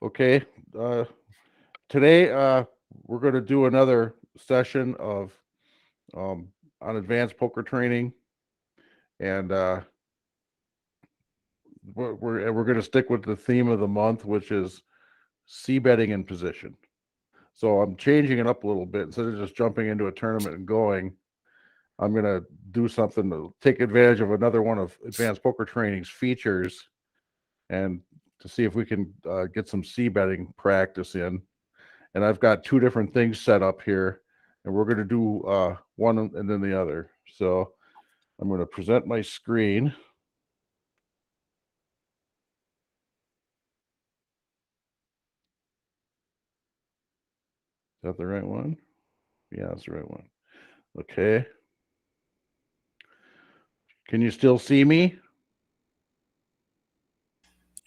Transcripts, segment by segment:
Okay. Today, we're going to do another session of um, on advanced poker training, and we're going to stick with the theme of the month, which is c betting in position. So I'm changing it up a little bit. Instead of just jumping into a tournament and going, I'm going to do something to take advantage of another one of advanced poker training's features, and to see if we can get some c betting practice in. And I've got two different things set up here, and we're going to do one and then the other. So I'm going to present my screen. Is that the right one? Yeah, that's the right one. Okay. Can you still see me?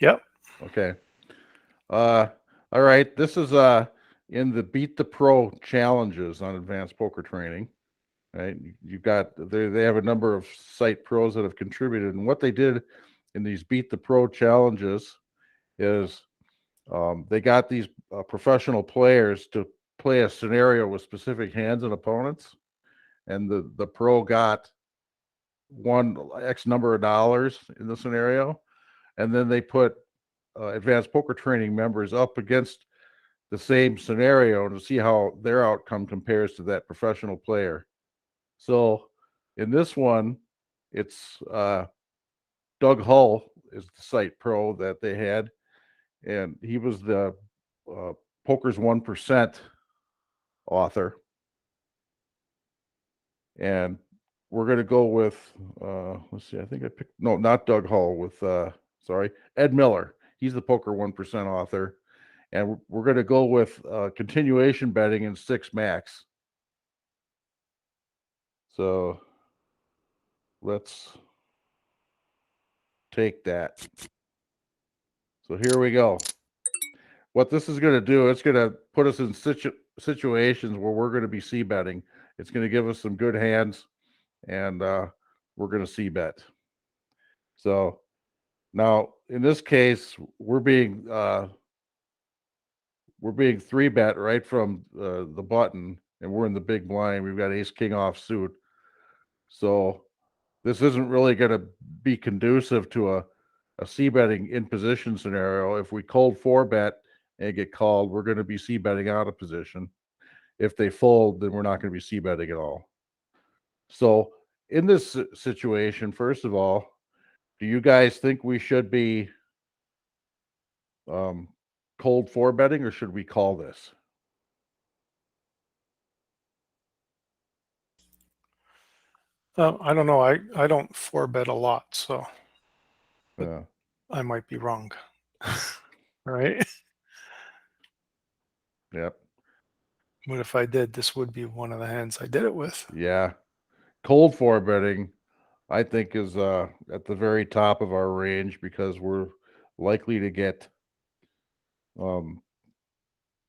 Yep. Okay. All right. This is in the Beat the Pro challenges on advanced poker training. Right. You've got they have a number of site pros that have contributed, and what they did in these Beat the Pro challenges is they got these professional players to play a scenario with specific hands and opponents, and the pro got one X number of dollars in the scenario, and then they put advanced poker training members up against the same scenario to see how their outcome compares to that professional player. So in this one, it's Doug Hull is the site pro that they had, and he was the Poker's 1% author. And we're going to go with, let's see, I think I picked, no, not Doug Hull, with, sorry, Ed Miller. He's the Poker 1% author. And we're going to go with continuation betting in 6 max. So let's take that. So here we go. What this is going to do, it's going to put us in situations where we're going to be c betting. It's going to give us some good hands, and we're going to c bet. So now in this case, we're being 3-bet right from the button, and we're in the big blind. We've got ace king offsuit. So this isn't really going to be conducive to a c betting in position scenario. If we cold 4-bet and get called, we're going to be c betting out of position. If they fold, then we're not going to be c betting at all. So in this situation, first of all, do you guys think we should be cold 4-betting, or should we call this? I don't know. I don't 4-bet a lot, so but Yeah. I might be wrong. Right? Yep. But if I did, this would be one of the hands I did it with. Yeah. Cold 4-betting, I think, is at the very top of our range, because we're likely to get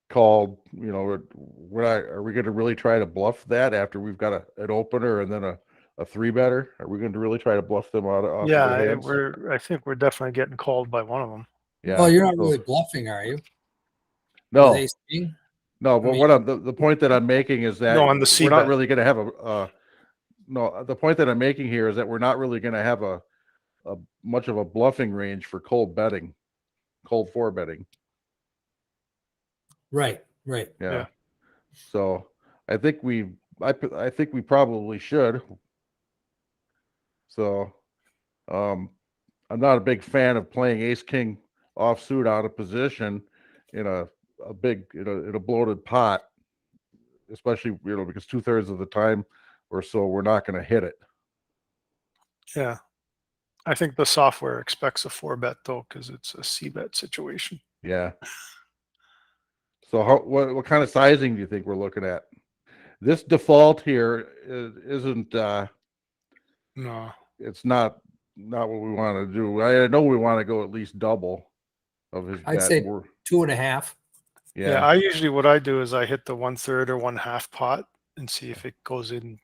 called. You know, are we going to really try to bluff that after we've got an opener and then a 3-better? Are we going to really try to bluff them out of Yeah, their hands? I think we're definitely getting called by one of them. Yeah. Well, you're not really bluffing, are you? No. With ace king? No, but the point that I'm making is that No, on the we're not c-bet. really going to have a no. The point that I'm making here is that we're not really going to have a much of a bluffing range for cold 4-betting. Right. Yeah. So I think we probably should. So I'm not a big fan of playing ace king offsuit out of position in a big in a bloated pot, especially because 2/3 of the time or so we're not going to hit it. Yeah. I think the software expects a 4-bet though, because it's a c-bet situation. Yeah. So what kind of sizing do you think we're looking at? This default here isn't No. it's not what we want to do. I know we want to go at least double of his I'd bet. say 2.5. Yeah. I usually, what I do is I hit the 1/3 or 1/2 pot and see if it goes in,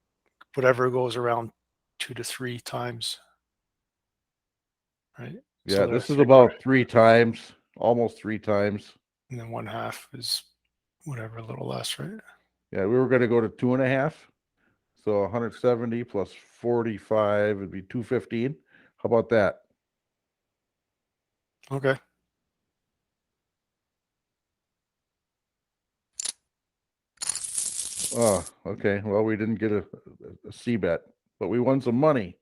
whatever goes around 2 to 3 times. Right. Yeah, so this is about 3 times, almost 3 times. and then 1/2 is whatever, a little less, right? Yeah, we were going to go to 2.5. So 170 plus 45 would be 215. How about that? Okay. Oh, okay. Well, we didn't get a C bet, but we won some money.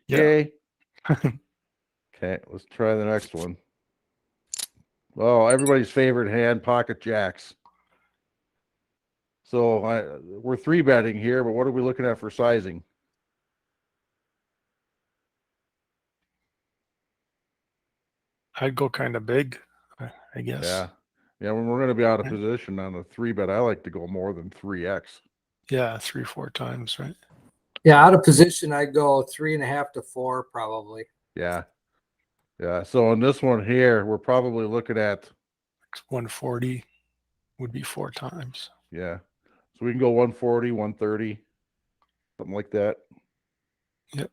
Yeah. Yay. Okay, let's try the next one. Oh, everybody's favorite hand, pocket jacks. So we're 3-betting here, but what are we looking at for sizing? I'd go kind of big, I guess. Yeah. Yeah, when we're going to be out of Right. position on a 3-bet, I like to go more than 3x. Yeah, 3-4 times, right? Yeah, out of position, I'd go 3.5 to 4 probably. Yeah. Yeah. So on this one here, we're probably looking at 140 would be 4 times. yeah. So we can go 140, 130, something like that. Yep.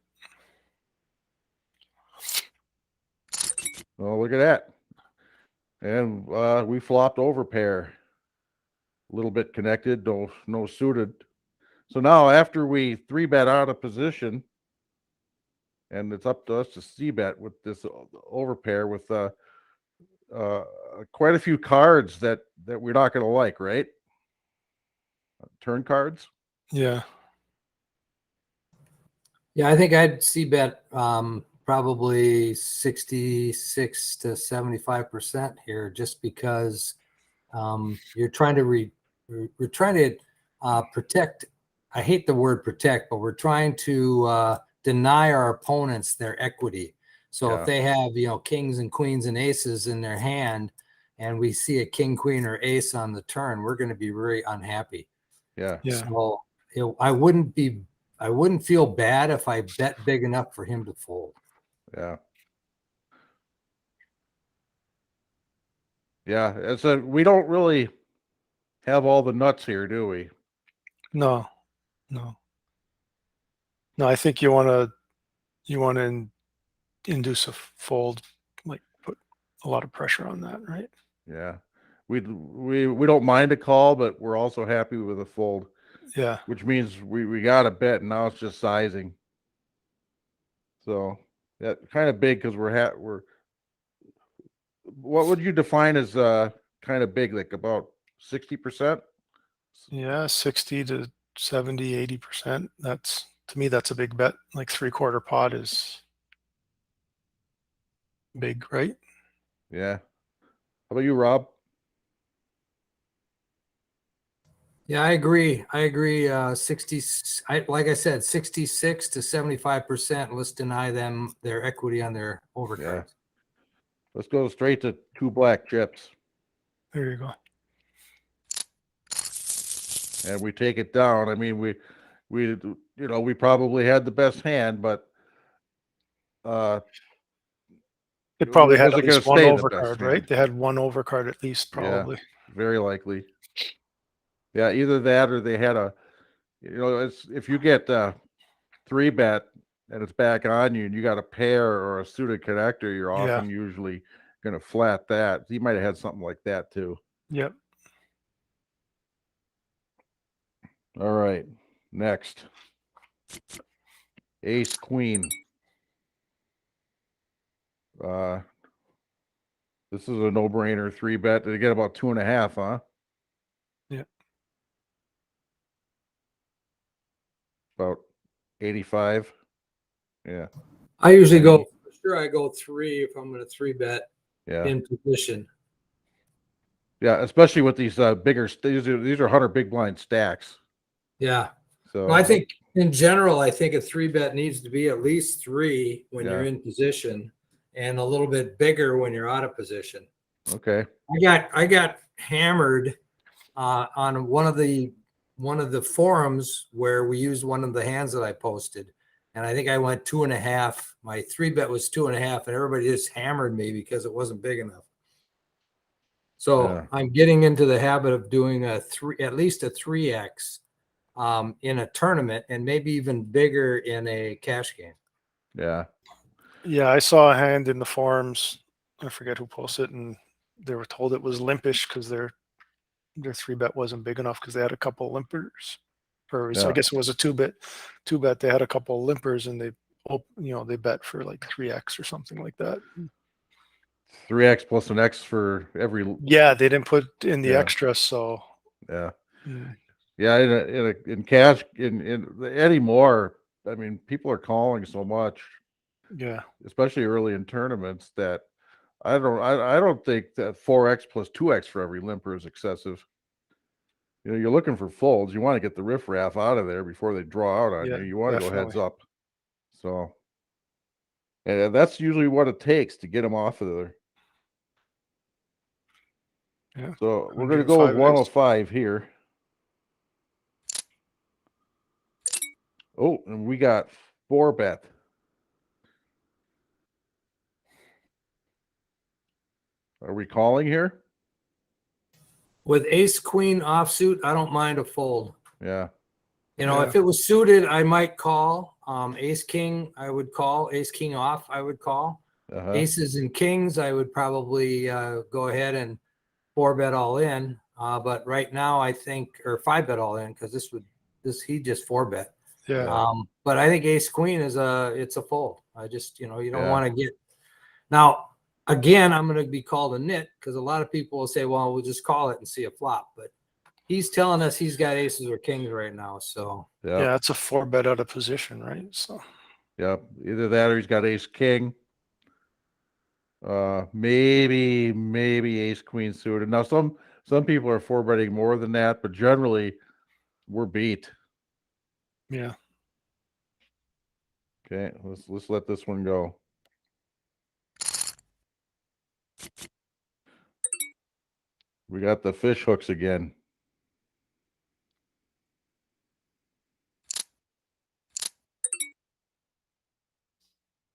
Oh, look at that. And we flopped over pair. A little bit connected, no suited. So now after we 3-bet out of position, and it's up to us to c-bet with this over pair with quite a few cards that we're not going to like, right? Turn cards. Yeah. Yeah, I think I'd see bet probably 66 to 75% here, just because you're trying to we're trying to protect. I hate the word protect, but we're trying to deny our opponents their equity. So Yeah. if they have kings and queens and aces in their hand, and we see a king, queen, or ace on the turn, we're going to be very unhappy. Yeah. Yeah. So I wouldn't feel bad if I bet big enough for him to fold. Yeah. Yeah. So we don't really have all the nuts here, do we? No. I think you want to induce a fold, like put a lot of pressure on that, right? Yeah. We don't mind a call, but we're also happy with a fold, Yeah. which means we got a bet, and now it's just sizing. So that kind of big because we're what would you define as kind of big, like about 60%? Yeah, 60 to 70, 80%. That's, to me, that's a big bet. Like 3/4 pot is big, right? Yeah. How about you, Rob? Yeah, I agree. 60, like I said, 66 to 75%. Let's deny them their equity on their overcards. Let's go straight to 2 black chips, There you go. and we take it down. I mean, we probably had the best hand, but They probably had was at it going least to one stay the best overcard, right? hand? They had one overcard at least, probably. Yeah, very likely. Yeah, either that or they had it's if you get 3-bet and it's back on you and you got a pair or a suited connector, you're Yeah. often usually going to flat that. He might have had something like that too. Yep. All right, next. Ace queen. This is a no-brainer 3-bet. They get about 2.5, huh? Yeah. About 85. Yeah. I usually go for sure. I go 3 if I'm going to 3-bet Yeah. in position. Yeah, especially with these bigger. These are 100 big blind stacks. Yeah. So Well, I think in general, I think a 3-bet needs to be at least 3 when you're Yeah. in position, and a little bit bigger when you're out of position. Okay. I got hammered on one of the forums where we used one of the hands that I posted, and I think I went 2.5. My 3-bet was 2.5, and everybody just hammered me because it wasn't big enough. So Yeah. I'm getting into the habit of doing at least a 3x in a tournament, and maybe even bigger in a cash game. Yeah. Yeah, I saw a hand in the forums. I forget who posted it, and they were told it was limpish because their 3-bet wasn't big enough because they had a couple limpers. Or Yeah. I guess it was a 2-bet. They had a couple limpers and they bet for like 3x or something like that. 3x plus an X for every. Yeah, they didn't put in the Yeah. extra, so Yeah. mm, Yeah. In cash in anymore. I mean, people are calling so much, yeah, especially early in tournaments, that I don't think that 4x plus 2x for every limper is excessive. You know, you're looking for folds. You want to get the riffraff out of there before they draw out on Yeah, you. You want to go heads definitely. up. So, and that's usually what it takes to get them off of there. Yeah. So we're going to go with 105 105 here. Oh, and we got 4-bet. Are we calling here? With ace queen offsuit, I don't mind a fold. Yeah. You know, Yeah. if it was suited, I might call. Ace king, I would call. Ace king off, I would call. Uh-huh. Aces and kings, I would probably go ahead and 4-bet all in. But right now, I think, or 5-bet all in, because he just 4-bet. Yeah. But I think ace queen it's a fold. I just, you don't Yeah. want to get. Now, again, I'm going to be called a nit because a lot of people will say, well, we'll just call it and see a flop. But he's telling us he's got aces or kings right now. So Yeah, it's a 4-bet out of position, right? So Yep. Either that or he's got ace king. Maybe ace queen suited. Now some people are 4-betting more than that, but generally we're beat. yeah. Okay, let's let this one go. We got the fish hooks again.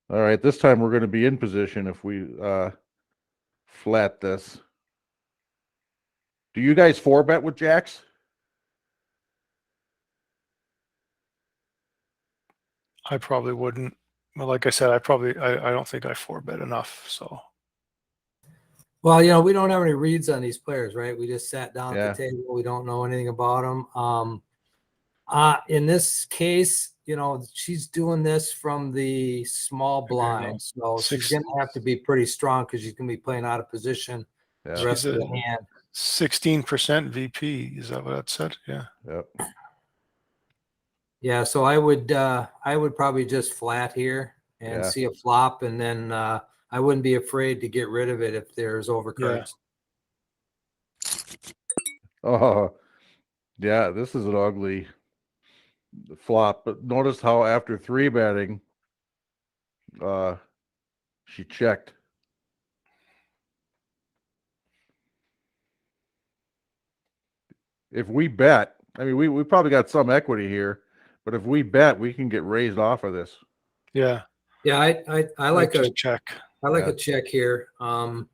All right, this time we're going to be in position if we flat this. Do you guys 4-bet with jacks? I probably wouldn't. Well, like I said, I don't think I 4-bet enough. So well, we don't have any reads on these players, right? We just sat down Yeah. at the table. We don't know anything about them. In this case, she's doing this from the small blind, so she's going to have to be pretty strong because she's going to be playing out of position Yeah. the rest of the hand. 16% VP. Is that what that said? Yeah. Yep. Yeah, so I would probably just flat here and Yeah. see a flop, and then I wouldn't be afraid to get rid of it if there's overcards. Oh, yeah, this is an ugly flop, but notice how after 3-betting, she checked. If we bet, I mean, we probably got some equity here, but if we bet, we can get raised off of this. Yeah. Yeah, I like just check. I like a check here. Can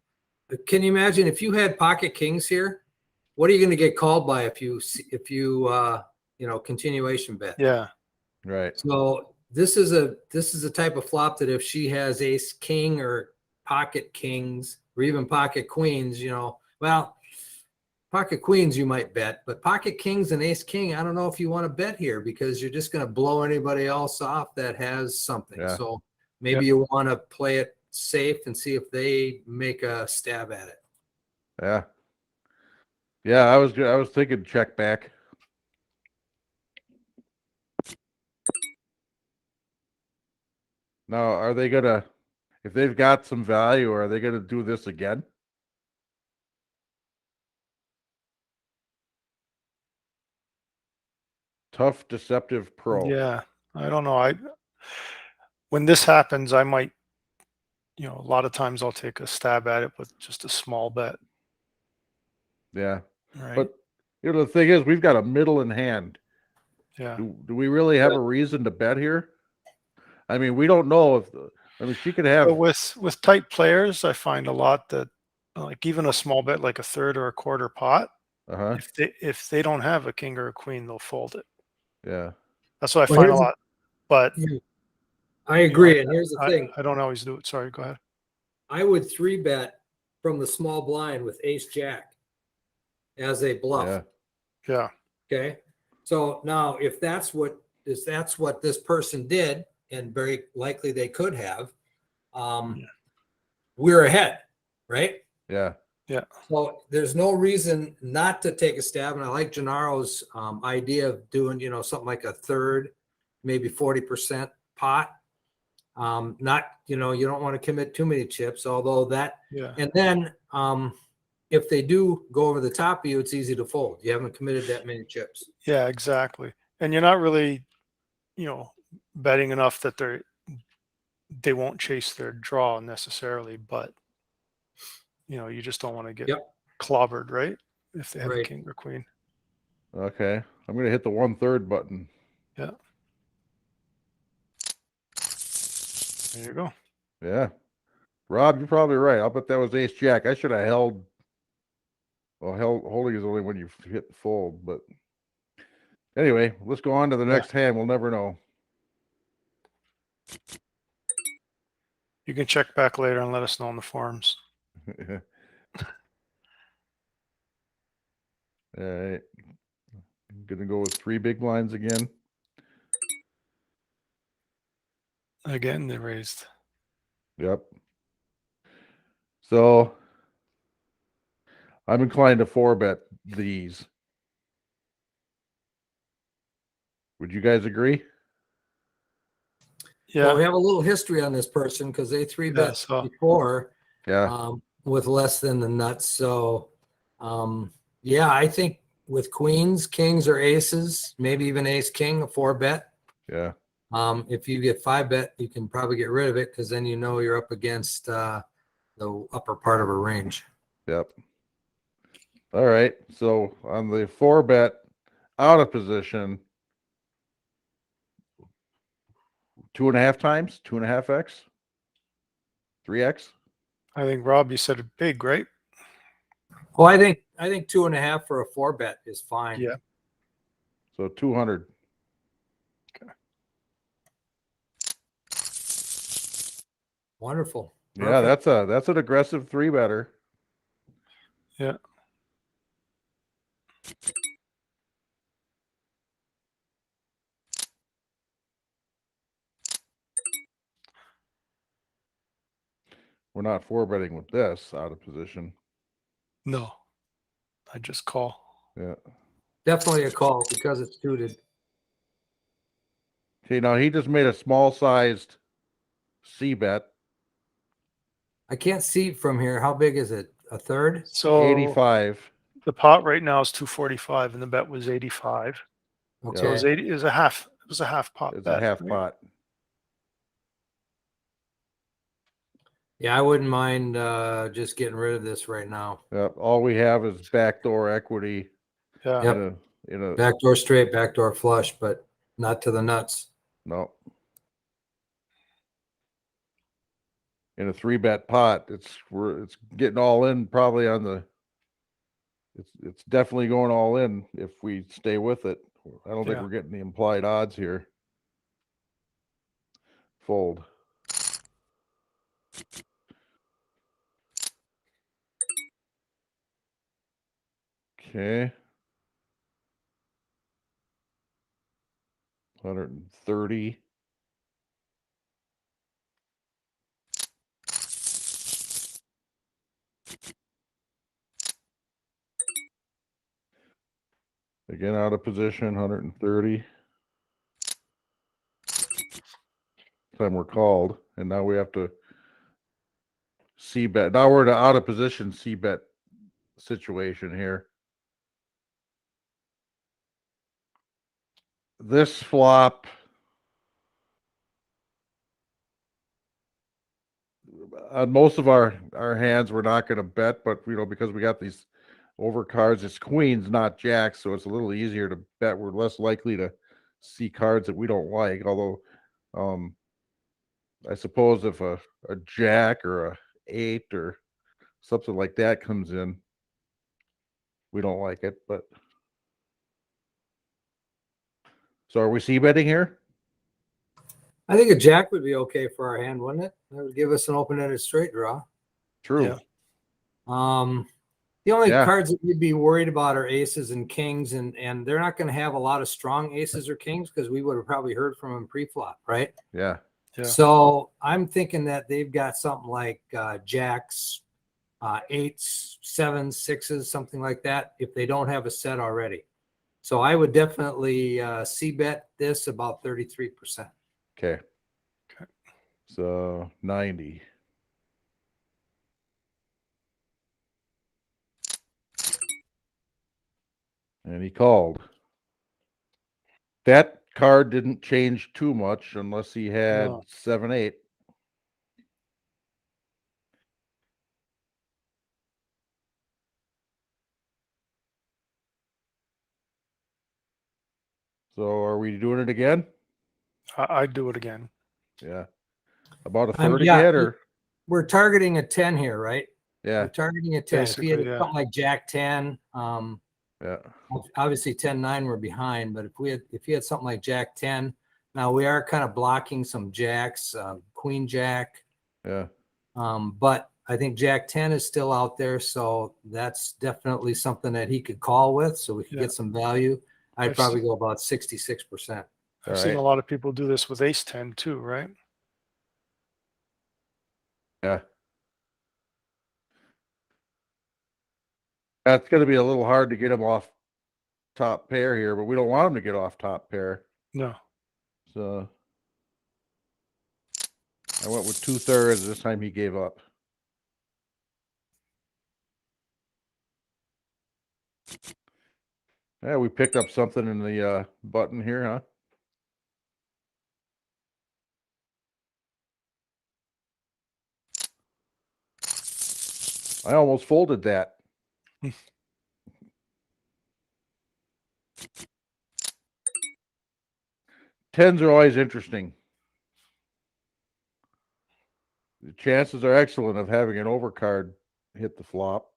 you imagine if you had pocket kings here? What are you going to get called by if you continuation bet? Yeah. Right. So this is a type of flop that if she has ace king or pocket kings or even pocket queens, well, pocket queens you might bet, but pocket kings and ace king, I don't know if you want to bet here because you're just going to blow anybody else off that has something. Yeah. So maybe you want to play it safe and see if they make a stab at it. Yeah. Yeah, I was thinking check back. Now, are they gonna, if they've got some value, are they gonna do this again? Tough, deceptive pro. Yeah. I don't know. When this happens, I might, a lot of times I'll take a stab at it with just a small bet. Yeah. Right. But the thing is, we've got a middle in hand. Yeah. Do we really have a reason to bet here? I mean, we don't know if she could have. But with tight players, I find a lot that like even a small bet, like a third or a quarter pot, Uh-huh. if they don't have a king or a queen, they'll fold it. Yeah. That's what I find a lot. But I agree. And here's the thing. I don't always do it. Sorry, go ahead. I would 3-bet from the small blind with ace jack as a bluff. Yeah. Yeah. Okay. So now if that's what this person did, and very likely they could have, we're ahead, right? Yeah. So there's no reason not to take a stab. And I like Gennaro's idea of doing, something like a third, maybe 40% pot. Not, you don't want to commit too many chips, although that, Yeah. and then if they do go over the top of you, it's easy to fold. You haven't committed that many chips. Yeah, exactly. And you're not really, betting enough that they won't chase their draw necessarily, but you just don't want to get Yep. clobbered, right? If they have a Right. king or queen. Okay. I'm going to hit the 1/3 button. Yeah. There you go. Yeah. Rob, you're probably right. I'll bet that was ace jack. I should have held. Well, holding is only when you hit the fold, but anyway, let's go on to the next hand. We'll never know. You can check back later and let us know on the forums. All right. I'm going to go with 3 big blinds again. Again, they raised. Yep. So I'm inclined to 4-bet these. Would you guys agree? Yeah. Well, we have a little history on this person because they 3-bet so- before Yeah. with less than the nuts. So, yeah, I think with queens, kings, or aces, maybe even ace king, a 4-bet. Yeah. If you get 5-bet, you can probably get rid of it because then you're up against the upper part of a range. Yep. All right. So on the 4-bet out of position, 2.5 times, 2.5x, 3x. I think Rob, you said it big, right? Well, I think 2.5 for a 4-bet is fine. Yeah. So 200. Wonderful. Yeah, Perfect. that's an aggressive 3-better. Yeah. We're not 4-betting with this out of position. No. I just call. Yeah. Definitely a call because it's suited. Okay, now he just made a small sized C-bet. I can't see from here. How big is it? A third? So 85. the pot right now is 245 and the bet was 85. Okay. So it was 80 is a half. It was a half pot. It's bet, a half right? pot. Yeah, I wouldn't mind just getting rid of this right now. Yep. All we have is backdoor equity Yeah. Yep. in a Backdoor straight, backdoor flush, but not to the nuts. no. In a 3-bet pot, it's getting all in probably on the it's definitely going all in if we stay with it. I don't think Yeah. we're getting the implied odds here. Fold. Okay. 130. Again out of position, 130. Time we're called, and now we have to C-bet. Now we're in an out of position C-bet situation here. This flop, on most of our hands, we're not going to bet, but because we got these overcards, it's queens, not jacks, so it's a little easier to bet. We're less likely to see cards that we don't like. Although, I suppose if a jack or a 8 or something like that comes in, we don't like it. But so are we c-betting here? I think a jack would be okay for our hand, wouldn't it? That would give us an open-ended straight draw. True. Yeah. The only Yeah. cards that you'd be worried about are aces and kings, and they're not going to have a lot of strong aces or kings because we would have probably heard from them pre-flop, right? Yeah. Yeah. So I'm thinking that they've got something like jacks, eights, sevens, sixes, something like that, if they don't have a set already. So I would definitely c-bet this about 33%. Okay. Okay. So 90. And he called. That card didn't change too much unless he had No. 7-8. So are we doing it again? I'd do it again. Yeah. About a third Yeah, again, or we're targeting a 10 here, right? yeah, We're targeting a 10. If he had Basically, yeah. something like Jack 10, yeah, obviously 10-9 we're behind, but if he had something like Jack 10, now we are kind of blocking some jacks, Queen Jack, yeah. but I think Jack 10 is still out there, so that's definitely something that he could call with, so we could Yeah. get some value. I'd I've probably seen- go about 66%. I've seen a lot of people do this with ace 10 too, right? Yeah. That's going to be a little hard to get him off top pair here, but we don't want him to get off top pair. No. So I went with 2/3. This time he gave up. Yeah, we picked up something in the button here, huh? I almost folded that. Tens are always interesting. The chances are excellent of having an overcard hit the flop.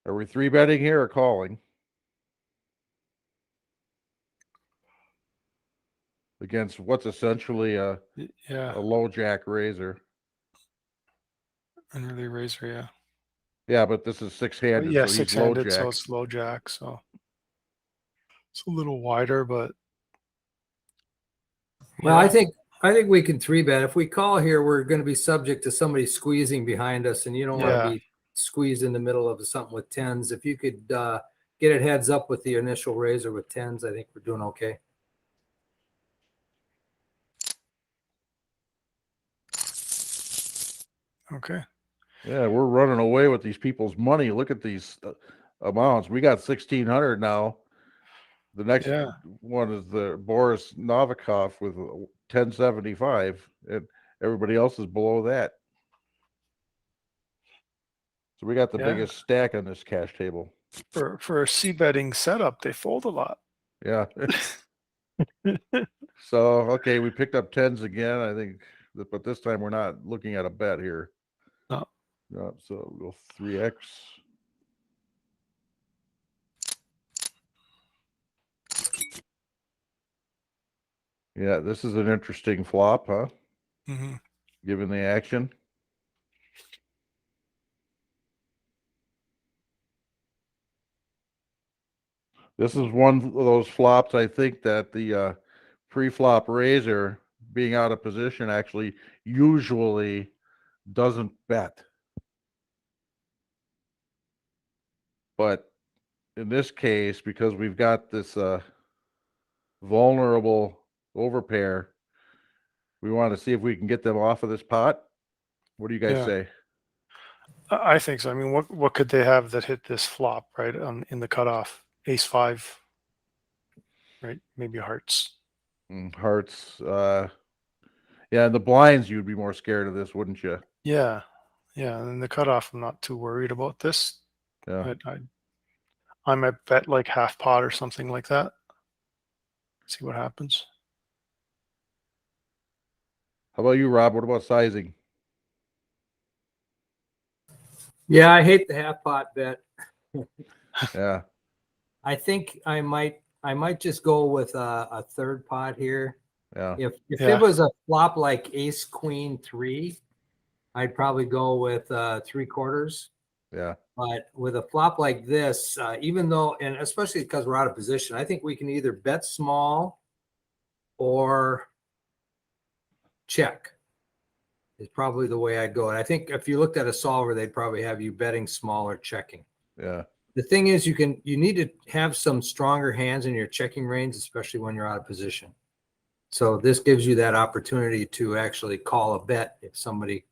Are we 3-betting here or calling? Against what's essentially a Yeah. low jack razor. An early razor, yeah. Yeah, but this is But six-handed, yeah, so he's low six-handed, so jack. it's low jack, so it's a little wider, but Well, I yeah. think we can 3-bet. If we call here, we're going to be subject to somebody squeezing behind us, and you don't want Yeah. to be squeezed in the middle of something with tens. If you could get it heads up with the initial razor with tens, I think we're doing okay. Okay. Yeah, we're running away with these people's money. Look at these amounts. We got 1,600 now. The next Yeah. one is the Boris Novikov with 1075, and everybody else is below that. So we got the Yeah. biggest stack on this cash table. For a c-betting setup, they fold a lot. Yeah. So okay, we picked up tens again. I think, but this time we're not looking at a bet here. No. No, so we'll go 3x. Yeah, this is an interesting flop, huh? Hmm. Given the action. This is one of those flops, I think, that the pre-flop razor being out of position actually usually doesn't bet. But in this case, because we've got this vulnerable overpair, we want to see if we can get them off of this pot. What do you guys Yeah. say? I think so. I mean, what could they have that hit this flop, right? In the cutoff, ace 5, right? Maybe hearts. Hearts. Yeah, the blinds, you'd be more scared of this, wouldn't you? Yeah. Yeah. And the cutoff, I'm not too worried about this. Yeah. I might bet like half pot or something like that. See what happens. How about you, Rob? What about sizing? Yeah, I hate the half pot bet. Yeah. I think I might just go with a third pot here. Yeah. If Yeah. it was a flop like ace queen 3, I'd probably go with 3/4. Yeah. But with a flop like this, even though, and especially because we're out of position, I think we can either bet small or check is probably the way I'd go. And I think if you looked at a solver, they'd probably have you betting small or checking. Yeah. The thing is, you need to have some stronger hands in your checking range, especially when you're out of position. So this gives you that opportunity to actually call a bet if somebody,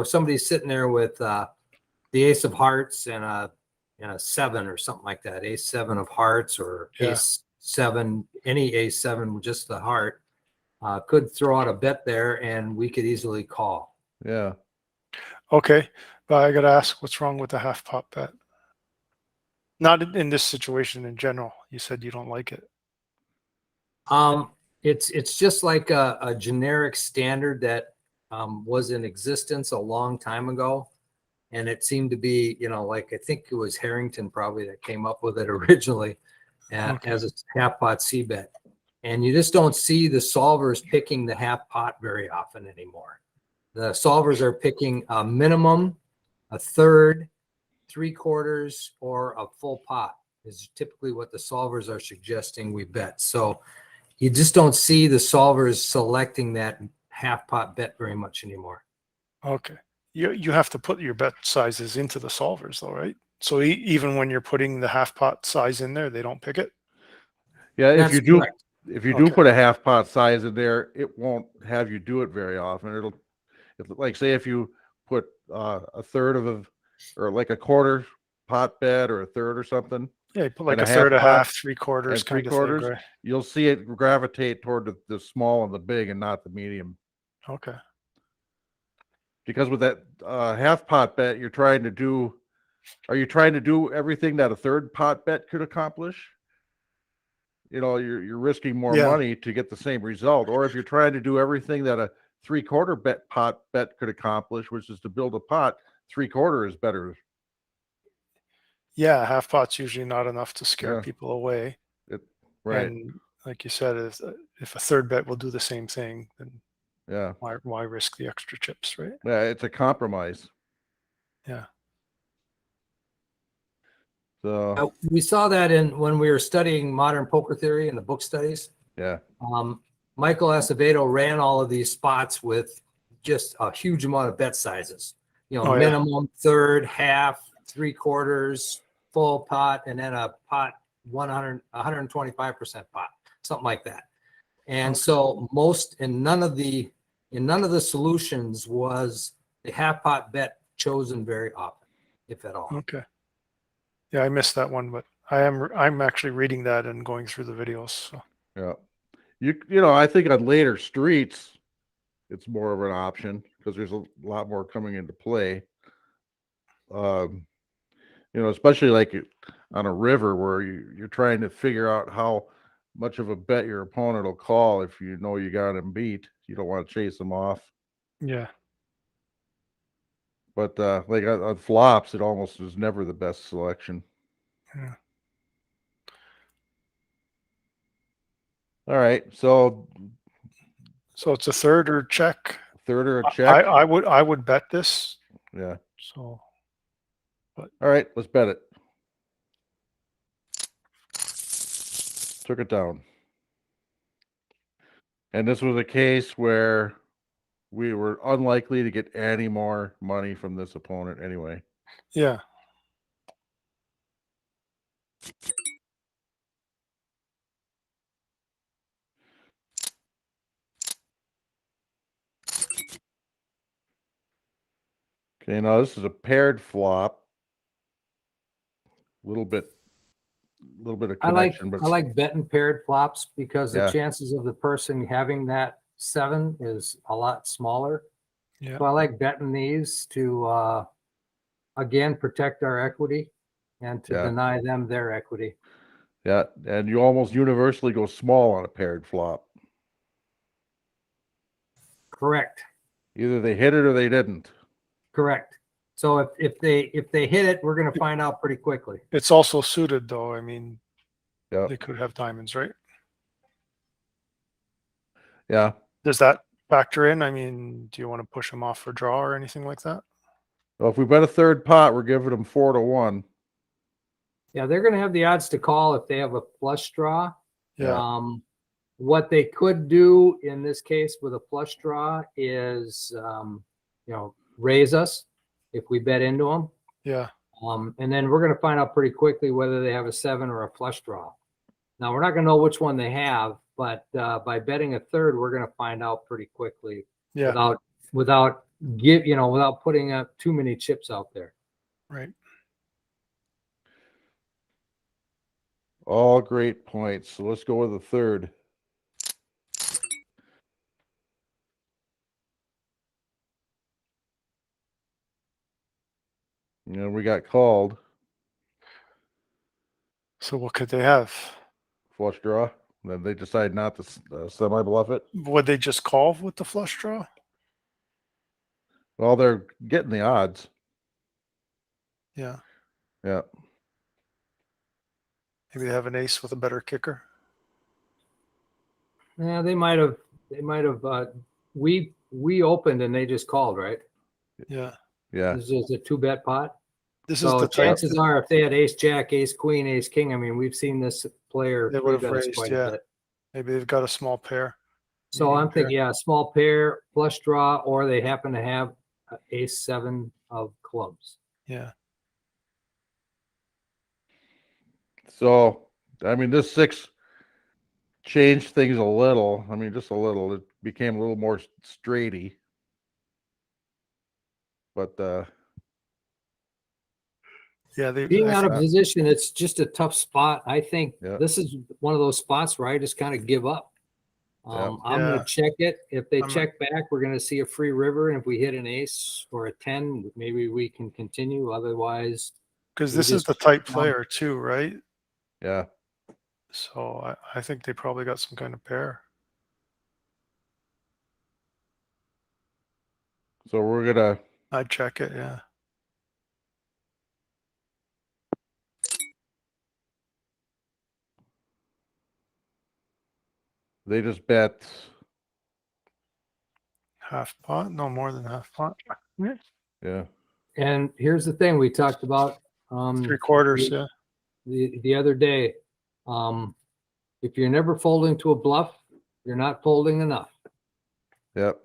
somebody's sitting there with the ace of hearts and a 7 or something like that, ace 7 of hearts or Yeah. ace 7, any ace 7 with just the heart, could throw out a bet there and we could easily call. Yeah. Okay, but I got to ask, what's wrong with the half pot bet? Not in this situation in general. You said you don't like it. It's just like a generic standard that was in existence a long time ago. And it seemed to be, like I think it was Harrington probably that came up with it originally Okay. as a half pot C bet. And you just don't see the solvers picking the half pot very often anymore. The solvers are picking a minimum, a third, 3/4, or a full pot is typically what the solvers are suggesting we bet. So you just don't see the solvers selecting that half pot bet very much anymore. Okay. You have to put your bet sizes into the solvers though, right? So even when you're putting the half pot size in there, they don't pick it? Yeah. That's If you correct. do Okay. put a half pot size in there, it won't have you do it very often. Like say if you put a third or like a quarter pot bet or a third or something, Yeah, you put like and a third, a pot half, 3/4 and kind of thing, 3/4, right? you'll see it gravitate toward the small and the big and not the medium. Okay. Because with that half pot bet, are you trying to do everything that a third pot bet could accomplish? You're risking more Yeah. money to get the same result. Or if you're trying to do everything that a 3/4 pot bet could accomplish, which is to build a pot, 3/4 is better. Yeah, half pot's usually not enough to scare Yeah. people away. Right. And like you said, if a third bet will do the same thing, then Yeah. why risk the extra chips, right? Yeah. It's a compromise. Yeah. So We saw that when we were studying modern poker theory in the book studies. yeah. Michael Acevedo ran all of these spots with just a huge amount of bet sizes. Oh, yeah. Minimum, third, half, 3/4, full pot, and then a pot 125% pot, something like that. And Okay. so none of the solutions was the half pot bet chosen very often, if at all. Okay. Yeah, I missed that one, but I'm actually reading that and going through the videos. So. Yeah. I think on later streets, it's more of an option because there's a lot more coming into play. Especially like on a river where you're trying to figure out how much of a bet your opponent will call if you know you got him beat. You don't want to chase him off. Yeah. But like on flops, it almost is never the best selection. Yeah. All right, so So it's a third or check. third or a check. I would bet this. Yeah. So. All right, let's bet it. Took it down. And this was a case where we were unlikely to get any more money from this opponent anyway. Yeah. Okay, now this is a paired flop. A little bit of connection, I like betting paired flops because Yeah. the chances of the person having that 7 is a lot smaller. Yeah. So I like betting these to again protect our equity and to Yeah. deny them their equity. Yeah, and you almost universally go small on a paired flop. Correct. Either they hit it or they didn't. Correct. So if they hit it, we're going to find out pretty quickly. It's also suited though. I mean, Yeah. they could have diamonds, right? Yeah. Does that factor in? I mean, do you want to push them off for draw or anything like that? Well, if we bet a third pot, we're giving them 4-1. Yeah, they're going to have the odds to call if they have a flush draw. Yeah. What they could do in this case with a flush draw is, raise us if we bet into them. Yeah. And then we're going to find out pretty quickly whether they have a 7 or a flush draw. Now, we're not going to know which one they have, but by betting a third, we're going to find out pretty quickly Yeah. without putting up too many chips out there. Right. All great points. So let's go with the third. We got called. So what could they have? Flush draw. Then they decide not to semi-bluff it. Would they just call with the flush draw? Well, they're getting the odds. Yeah. Yeah. Maybe they have an ace with a better kicker. Yeah, they might have. We opened and they just called, right? Yeah. Yeah. This is a 2-bet pot. This So is the chances are, if they had ace jack, ace queen, ace king, I mean, we've seen this player. They would have 3-bet us raised, quite a yeah. bit. Maybe they've got a small pair. So medium I'm thinking, pair. yeah, small pair, flush draw, or they happen to have ace 7 of clubs. Yeah. So, I mean, this 6 changed things a little. I mean, just a little. It became a little more straighty. But Yeah. Being out of position, it's just a tough spot. I think Yeah. this is one of those spots where I just kind of give up. I'm going Yeah. to check it. If they I'm check back, we're going to see a free river. And if we hit an ace or a 10, maybe we can continue. Otherwise, because we this is just the type down. player too, right? yeah. So I think they probably got some kind of pair. So we're gonna I'd check it. Yeah. they just bet. Half pot, no more than half pot. Yeah. And here's the thing we talked about 3/4. Yeah. the other day. If you're never folding to a bluff, you're not folding enough. Yep.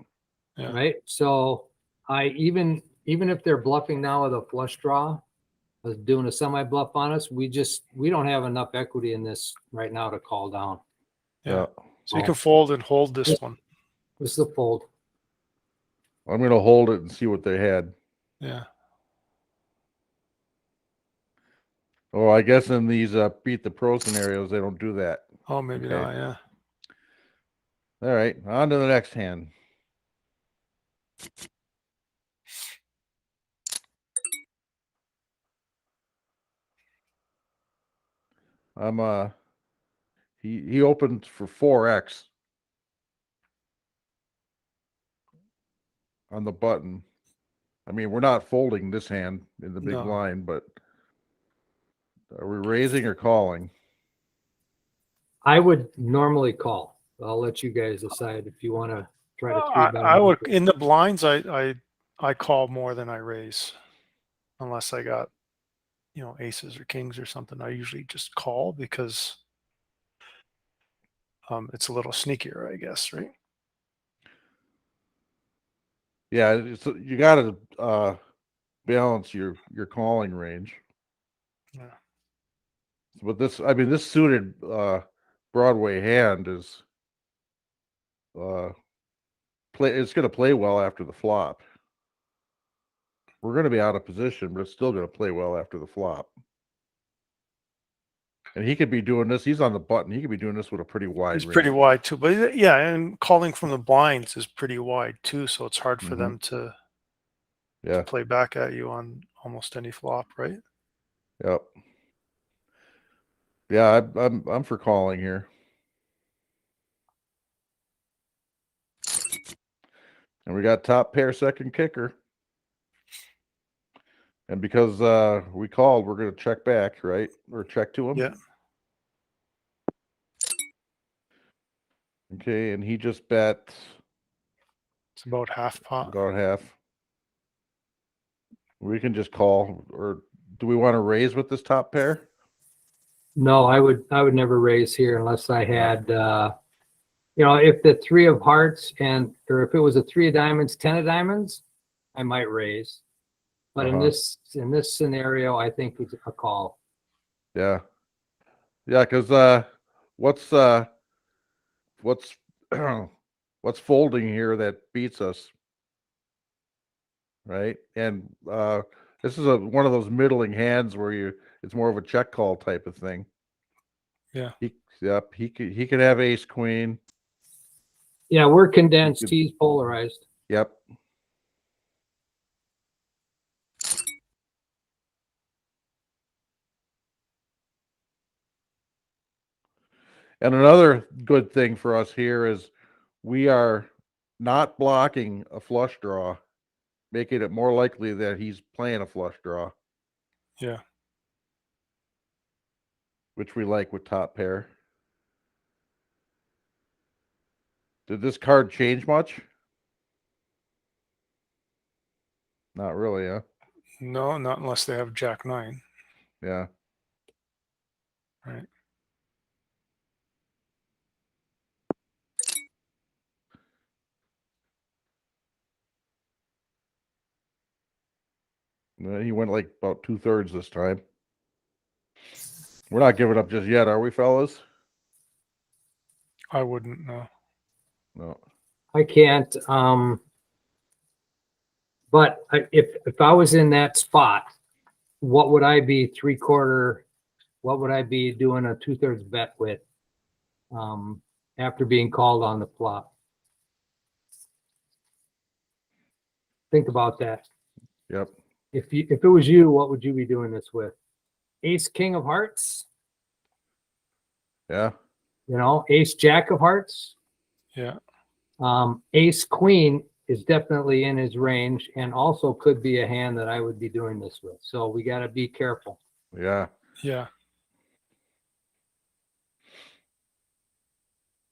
Yeah. Right. So even if they're bluffing now with a flush draw, doing a semi bluff on us, we don't have enough equity in this right now to call down. Yeah. So you can fold and hold this one. This is a fold. I'm gonna hold it and see what they had. Yeah. Oh, I guess in these beat the pro scenarios, they don't do that. Oh, maybe Okay. not. Yeah. All right, on to the next hand. He opened for 4x on the button. I mean, we're not folding this hand in the big No. blind, but are we raising or calling? I would normally call. I'll let you guys decide if you want to try to three-bet. I would in the blinds. I call more than I raise, unless I got aces or kings or something. I usually just call because it's a little sneakier, I guess, right? Yeah, you got to balance your calling range. Yeah. But this suited Broadway hand is it's going to play well after the flop. We're going to be out of position, but it's still going to play well after the flop. And he could be doing this. He's on the button. He could be doing this with a pretty wide It's range. pretty wide too, but yeah, and calling from the blinds is pretty wide too, so it's hard for them to play back at you on almost any flop, right? Yep. Yeah, I'm for calling here. And we got top pair, second kicker. And because we called, we're going to check back, right? Or check to him. Yeah. Okay, and he just bet It's about half pot. about half. We can just call, or do we want to raise with this top pair? No, I would never raise here unless I had, if the 3 of hearts or if it was a 3 of diamonds, 10 of diamonds, I might raise. But in this scenario, I think it's a call. Yeah. Yeah, because what's what's folding here that beats us? Right? And this is one of those middling hands where it's more of a check call type of thing. Yeah. He could have ace queen. Yeah, we're condensed. He's polarized. Yep. And another good thing for us here is we are not blocking a flush draw, making it more likely that he's playing a flush draw, Yeah. which we like with top pair. Did this card change much? Not really, huh? No, not unless they have Jack 9. Yeah. Right. He went like about 2/3 this time. We're not giving up just yet, are we, fellas? I wouldn't know. No. I can't. But if I was in that spot, what would I be 3/4? What would I be doing a 2/3 bet with? After being called on the flop. Think about that. Yep. If it was you, what would you be doing this with? Ace King of Hearts? Yeah. Ace Jack of Hearts? Yeah. Ace Queen is definitely in his range and also could be a hand that I would be doing this with. So we got to be careful. Yeah. Yeah.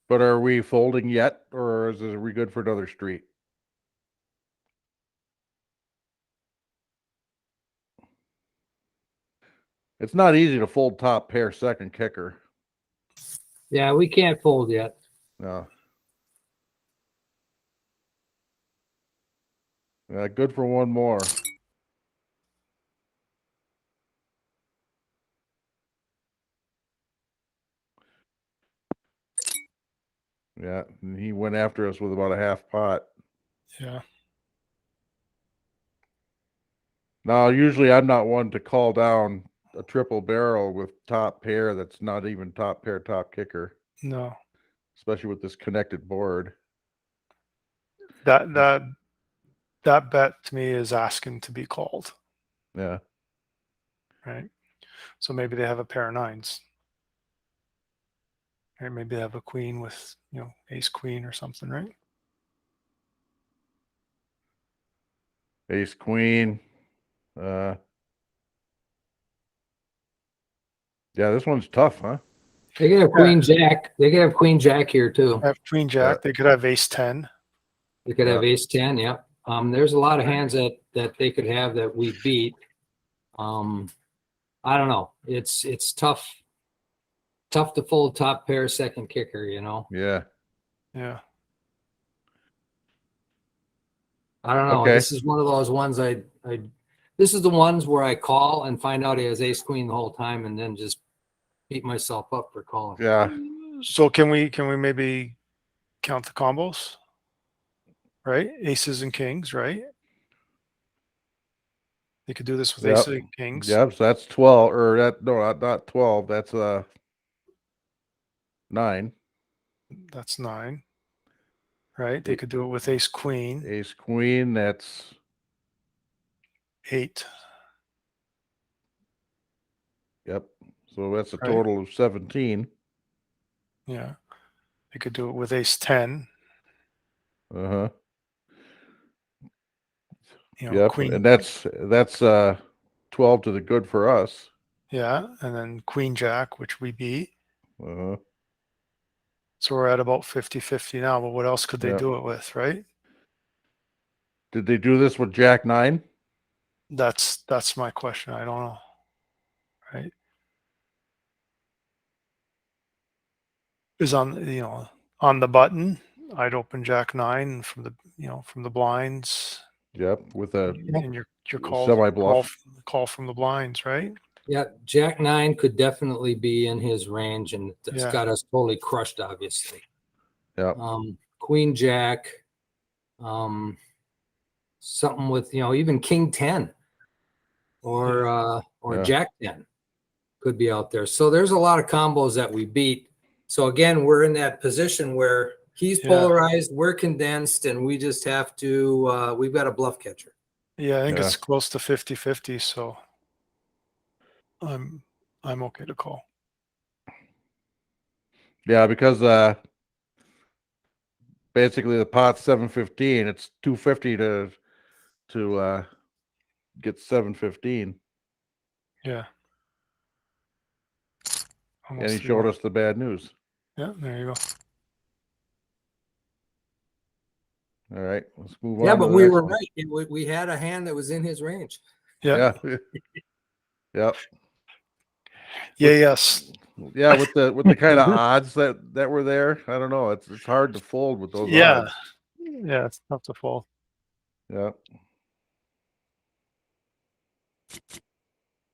But are we folding yet, or are we good for another street? It's not easy to fold top pair second kicker. Yeah, we can't fold yet. No. Good for one more. Yeah, and he went after us with about a half pot. Yeah. Now, usually I'm not one to call down a triple barrel with top pair that's not even top pair, top kicker, No. especially with this connected board. That bet to me is asking to be called. Yeah. Right. So maybe they have a pair of 9s. Right. Maybe they have a queen with, ace queen or something, right? Ace queen. Yeah, this one's tough, huh? They could have Queen Jack. They could have Queen Jack here too. They have queen Jack. They could have ace 10. They could have ace 10. Yeah. There's a lot of hands that they could have that we beat. I don't know. It's tough to fold top pair second kicker, Yeah. Yeah. I don't know. Okay. This is one of those ones this is the ones where I call and find out he has ace queen the whole time and then just beat myself up for calling. Yeah. So can we maybe count the combos? Right? Aces and kings, right? They could do this with aces and kings. Yep, so that's 12, or not 12, that's 9. That's 9. Right? They could do it with ace queen. Ace queen, that's 8. Yep. So that's a Right. total of 17. Yeah. They could do it with ace 10. Uh-huh. Yep. Queen. And that's 12 to the good for us. Yeah. And then queen jack, which we beat. Uh-huh. So we're at about 50-50 now, but what else could they Yeah. do it with, right? Did they do this with Jack 9? That's my question. I don't know. Right? Is on on the button, I'd open Jack 9 from the blinds Yep, with a and your semi-bluff. call from the blinds, right? Yeah, Jack 9 could definitely be in his range, and it's Yeah. got us totally crushed, obviously. Yeah. Queen Jack, something with even King 10 or Yeah. Jack 10 could be out there. So there's a lot of combos that we beat. So again, we're in that position where he's Yeah. polarized, we're condensed, and we just have to we've got a bluff catcher. Yeah, I think Yeah. it's close to 50-50, so I'm okay to call. Yeah, because basically the pot's 715. It's 250 to get 715. Yeah. And he Almost showed there. us the bad news. Yeah, there you go. All right, let's move Yeah, on. but to the we next were one. right. We had a hand that was in his range. Yeah. Yeah. Yep. Yeah. Yes. Yeah, with the kind of odds that were there, I don't know. It's hard to fold with those Yeah. odds. Yeah, it's tough to fold. Yeah.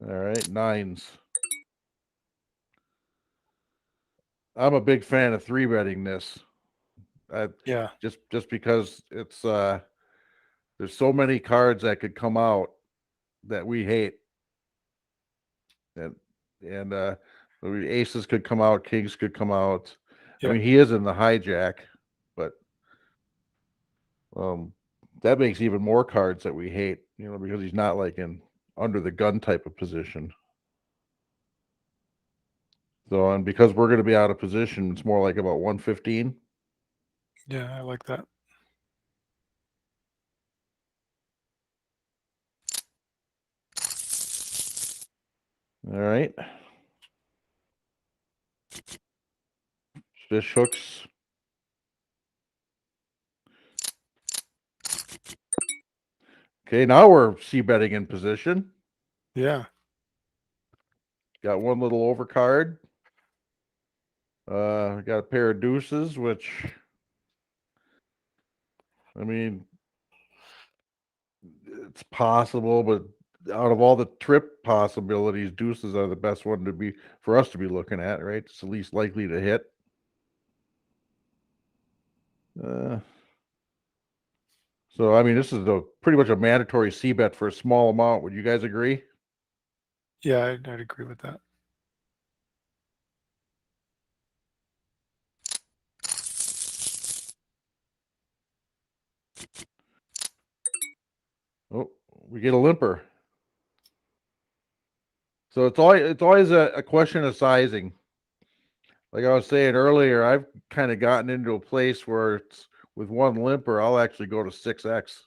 All right, nines. I'm a big fan of three betting this. Yeah. Just because it's there's so many cards that could come out that we hate. And I mean, aces could come out, kings could come out. I Yep. mean, he is in the hijack, but that makes even more cards that we hate, because he's not like in under the gun type of position. So, and because we're going to be out of position, it's more like about 115. Yeah, I like that. All right. Fish hooks. Okay, now we're c betting in position. Yeah. Got one little overcard. Got a pair of deuces, which, I mean, it's possible, but out of all the trip possibilities, deuces are the best one for us to be looking at, right? It's the least likely to hit. So I mean, this is pretty much a mandatory c bet for a small amount. Would you guys agree? Yeah, I'd agree with that. Oh, we get a limper. So it's always a question of sizing. Like I was saying earlier, I've kind of gotten into a place where it's with one limper, I'll actually go to 6x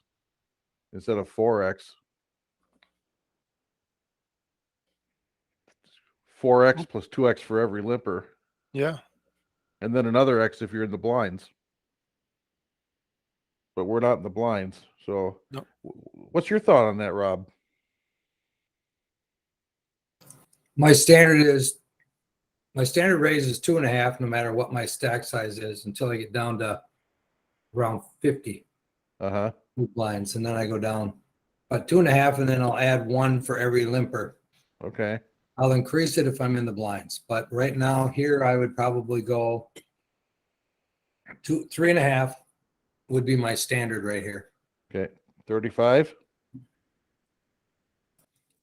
instead of 4x. 4x plus 2x for every limper, Yeah. and then another x if you're in the blinds. But we're not in the blinds. So, Nope. What's your thought on that, Rob? My standard raise is 2.5, no matter what my stack size is, until I get down to around 50 Uh-huh. blinds, and then I go down about 2.5, and then I'll add one for every limper. Okay. I'll increase it if I'm in the blinds, but right now here I would probably go 3.5 would be my standard right here. Okay. 35.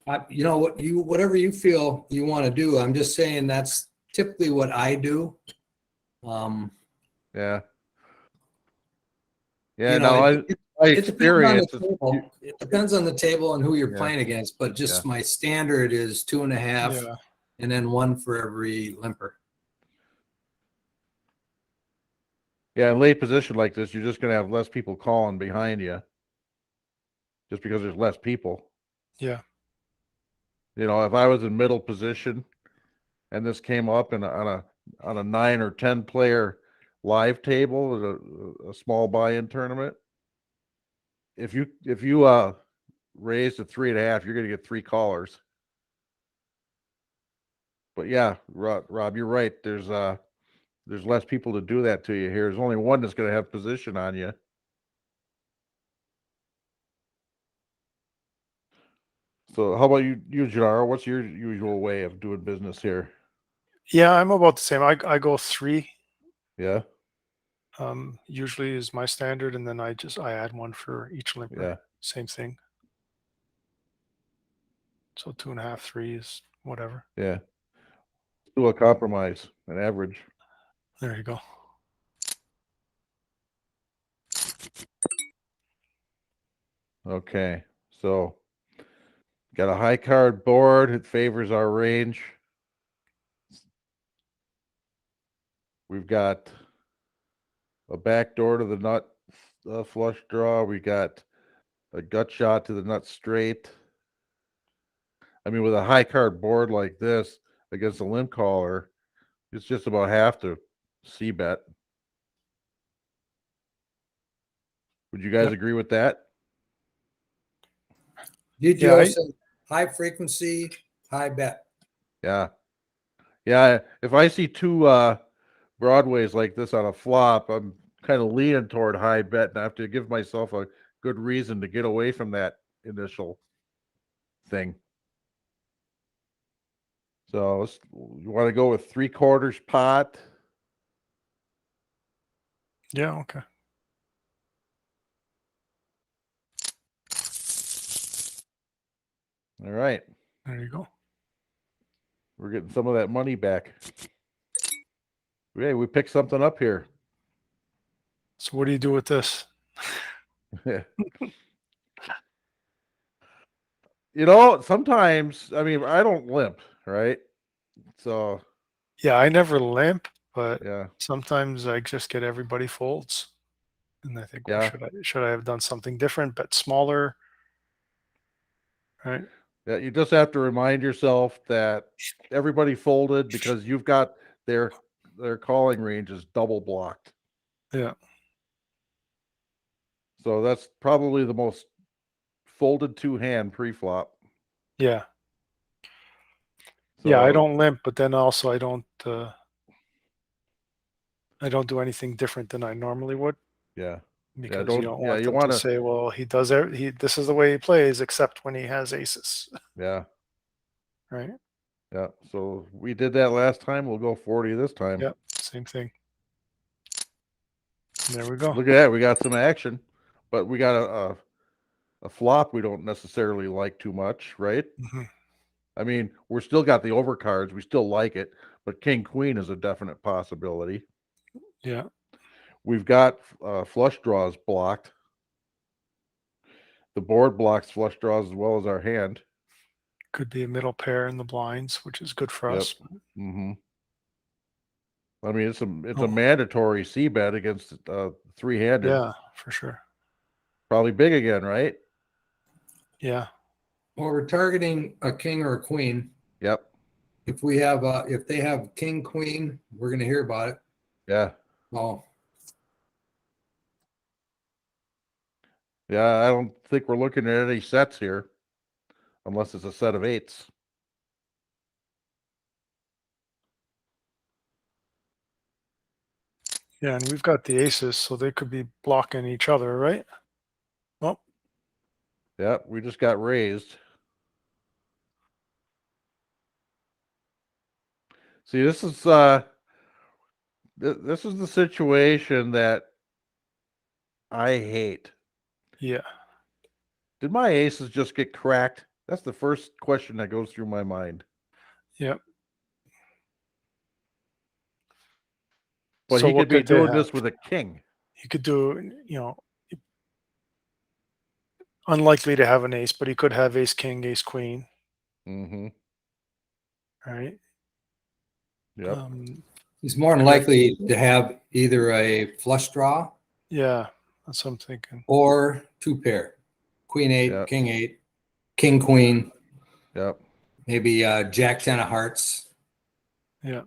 Whatever you feel you want to do. I'm just saying that's typically what I do. Yeah. Yeah. Now I experience it depends on the table and who you're Yeah. playing against, but just Yeah. my standard is 2.5, Yeah. and then one for every limper. Yeah, in late position like this, you're just going to have less people calling behind you, just because there's less people. Yeah. If I was in middle position and this came up on a 9 or 10 player live table at a small buy-in tournament, if you raise to 3.5, you're going to get 3 callers. But yeah, Rob, you're right. There's less people to do that to you here. There's only one that's going to have position on you. So how about you, Janaro? What's your usual way of doing business here? Yeah, I'm about the same. I go 3. Yeah, Usually is my standard, and then I add 1 for each limper. yeah, Same thing. So 2.5, 3 is whatever. yeah. Do a compromise, an average. There you go. Okay, so got a high card board. It favors our range. We've got a back door to the nut flush draw. We got a gut shot to the nut straight. I mean, with a high card board like this against a limp caller, it's just about half to C bet. Would you guys Yep. agree with that? GTO said high frequency, high bet. Yeah. Yeah. If I see 2 Broadways like this on a flop, I'm kind of leaning toward high bet, and I have to give myself a good reason to get away from that initial thing. So you want to go with 3/4 pot? Yeah, okay. All right. There you go. We're getting some of that money back. Okay, we picked something up here. So what do you do with this? Sometimes, I mean, I don't limp, right? So, Yeah, I never limp, but yeah. sometimes I just get everybody folds. And I think, well, Yeah. should I have done something different, bet smaller? Right. Yeah, you just have to remind yourself that everybody folded because you've got their calling range is double blocked. Yeah. So that's probably the most folded 2-hand pre-flop. Yeah. So, Yeah, I don't limp, but then also I don't do anything different than I normally would. Yeah. Because you don't want you them want to say, well, this is the way he plays, except when he has aces. Yeah. Right. Yeah. So we did that last time. We'll go 40 this time. Yep. Same thing. And there we go. Look at that. We got some action, but we got a flop we don't necessarily like too much, right? Mm-hmm. I mean, we're still got the overcards. We still like it, but king queen is a definite possibility. Yeah. We've got flush draws blocked. The board blocks flush draws as well as our hand. Could be a middle pair in the blinds, which is good for us. Mm-hmm. I mean, it's a mandatory C bet against 3-handed. Yeah, for sure. Probably big again, right? Yeah. Well, we're targeting a king or a queen. Yep. If they have king, queen, we're going to hear about it. Yeah. Oh, Yeah, I don't think we're looking at any sets here, unless it's a set of 8s. Yeah, and we've got the aces, so they could be blocking each other, right? Oh. Yeah, we just got raised. See, this is the situation that I hate. Yeah. Did my aces just get cracked? That's the first question that goes through my mind. Yep. But So he what could be could they doing this have? with a king. He could do, unlikely to have an ace, but he could have ace king, ace queen. Mm-hmm. Right. Yep. he's more than likely to have either a flush draw. Yeah, that's what I'm thinking. Or 2-pair, queen 8, Yep. king 8, king queen. Yep. Maybe jack 10 of hearts. Yeah.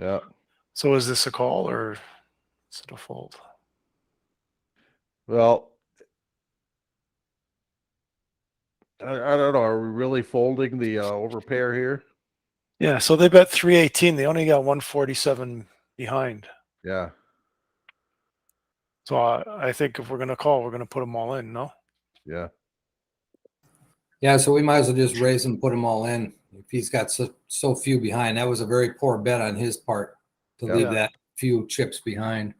Yeah. So is this a call or is it a fold? Well, I don't know. Are we really folding the overpair here? Yeah, so they bet 318. They only got 147 behind. Yeah. So I think if we're going to call, we're going to put them all in, no? Yeah. Yeah, so we might as well just raise and put them all in. If he's got so few behind, that was a very poor bet on his part to Yeah. leave that few chips behind.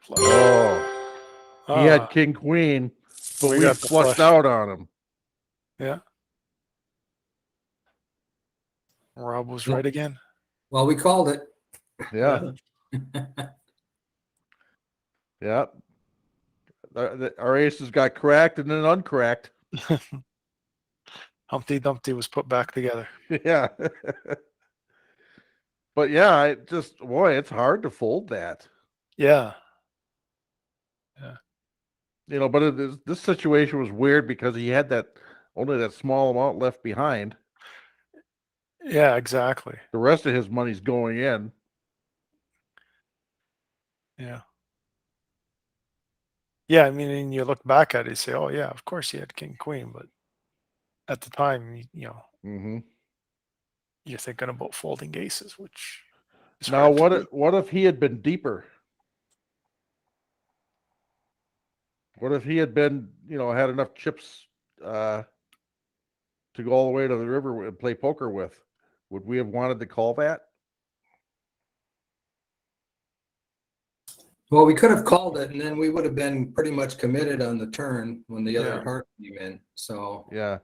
Oh, he had king queen, but we got the flushed flush. out on him. Yeah. Rob was Yep. right again. Well, we called it. Yeah. Yeah. Our aces got cracked and then uncracked. Humpty Dumpty was put back together. Yeah. But yeah, I just, boy, it's hard to fold that. Yeah. You know, but this situation was weird because he had only that small amount left behind. Yeah, exactly. The rest of his money's going in. Yeah. Yeah, I mean, and you look back at it, you say, oh, yeah, of course he had king queen. But at the time, Mm-hmm. you're thinking about folding aces, which is Now, hard to do. what if he had been deeper? What if he had been, had enough chips to go all the way to the river and play poker with? Would we have wanted to call that? Well, we could have called it, and then we would have been pretty much committed on the turn when the other Yeah. card came in. So, Yeah.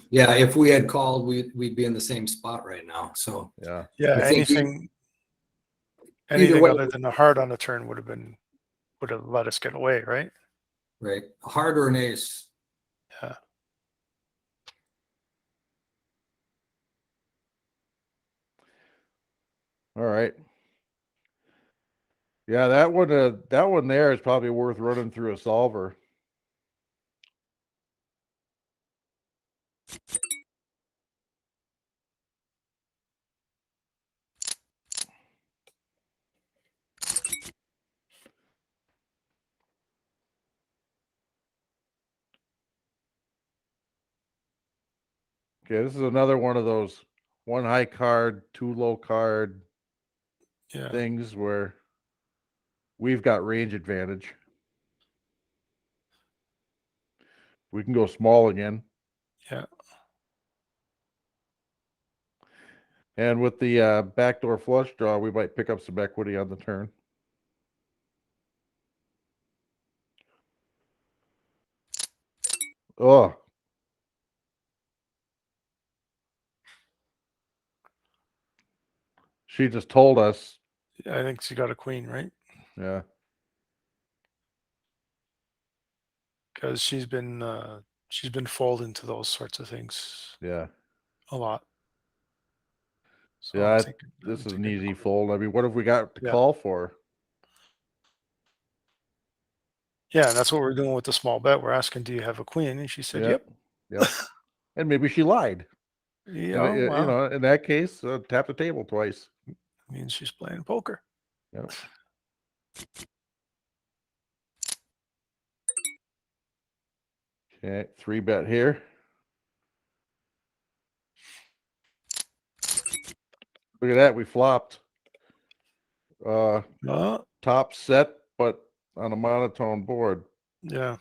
yeah, if we had called, we'd be in the same spot right now. So, Yeah. Yeah, I think anything way- other than the heart on the turn would have let us get away, right? right, a heart or an ace. Yeah. All right. Yeah, that one there is probably worth running through a solver. Okay, this is another one of those one high card, two low card Yeah. things where we've got range advantage. We can go small again. Yeah. And with the backdoor flush draw, we might pick up some equity on the turn. Oh. She just told us. I think she got a queen, right? Yeah. Because she's been folding to those sorts of things Yeah. a lot. So Yeah. I'm This is an thinking easy queen. fold. I mean, what have we got to Yeah. call for? Yeah, and that's what we're doing with the small bet. We're asking, do you have a queen? And she said, yep. Yep. And maybe she lied. Yeah, And, well, in that case, tap the table twice. means she's playing poker. Yep. Okay, 3-bet here. Look at that, we flopped. Top set, but on a monotone board. Yeah.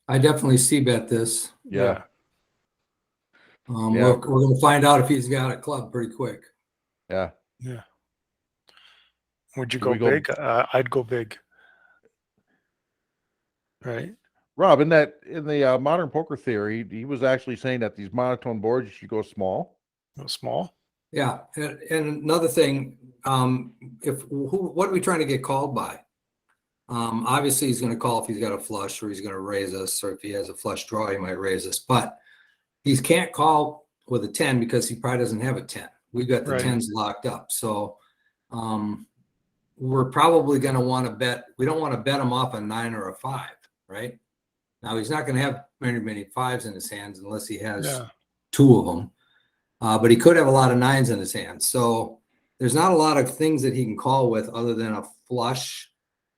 I definitely see bet this. Yeah. We're going to find out if he's got a club pretty quick. Yeah. Yeah. Would you Do go we go- big? I'd go big. Right. Rob, in the modern poker theory, he was actually saying that these monotone boards you should go small. Go small. Yeah, and another thing, what are we trying to get called by? Obviously, he's going to call if he's got a flush, or he's going to raise us, or if he has a flush draw, he might raise us. But he can't call with a 10 because he probably doesn't have a 10. We've got the Right. 10s locked up. So we're probably going to want to bet. We don't want to bet him off a 9 or a 5, right? Now he's not going to have many 5s in his hands unless he has 2 of them. But he could have a lot of 9s in his hands. So there's not a lot of things that he can call with other than a flush